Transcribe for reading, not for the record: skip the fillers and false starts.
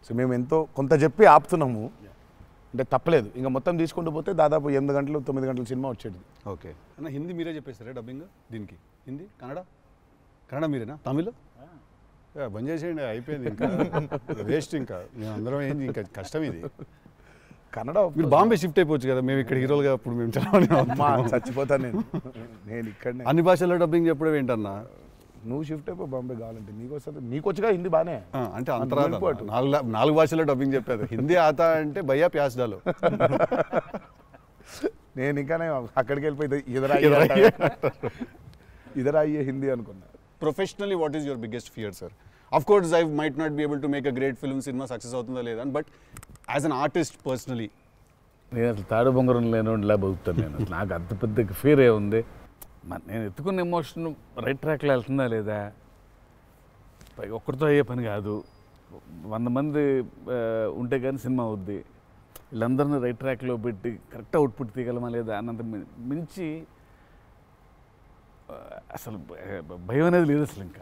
So మేము ఎంతో కొంత చెప్పి ఆపుతున్నాము, అంటే తప్పలేదు. ఇంకా మొత్తం తీసుకుంటూ పోతే దాదాపు 8 గంటలు 9 గంటల సినిమా వచ్చేది. ఓకే అన్న, హిందీ మీరే చెప్పేస్తారా డబ్బింగ్ దీనికి? హిందీ, కన్నడ మీరేనా? తమిళ్ బంద్ చేసేయండి, అయిపోయింది, ఇంకా వేస్ట్, ఇంకా మేము అందరం ఏంది, ఇంకా కష్టం ఇది. కన్నడ మీరు బాంబే షిఫ్ట్ అయిపోవచ్చు కదా, మేము ఇక్కడ హీరోలుగా అప్పుడు మేము చచ్చిపోతాను నేను ఇక్కడనే. అన్ని భాషల్లో డబ్బింగ్ చెప్పడం ఏంటన్నా? నువ్వు షిఫ్ట్ అయిపో బాంబే కావాలంటే, నీకు వస్తుంది, నీకు వచ్చుగా హిందీ బాగానే. అంటే అంతరా 4 భాషల్లో డబ్బింగ్ చెప్పారు. హిందీ ఆతా అంటే భయ్యా ప్యాస్ డాలో. నేను ఇంకానే అక్కడికి వెళ్ళిపోయి ఇదరా అయ్యే హిందీ అనుకున్నా. Professionally, what is your biggest fear, sir? Of course, I might not be able to make a great film, cinema success అవుతుందా లేదా, but as an artist personally. నేను అసలు తాడు బొంగరం లేనిలా బతుకుతాను నేను. నాకు అంత పెద్ద ఫీర్ ఏ ఉంది. నేను ఎత్తుకున్న ఎమోషన్ రైట్ ట్రాక్లో వెళ్తుందా లేదా, పైగా ఒక్కరితో అయ్యే పని కాదు, 100 మంది ఉంటే కానీ సినిమా అవుద్ది. వీళ్ళందరినీ రైట్ ట్రాక్లో పెట్టి కరెక్ట్ అవుట్పుట్ తీయగలమా లేదా అన్నంత మించి అసలు భయం అనేది లేదు అసలు. ఇంకా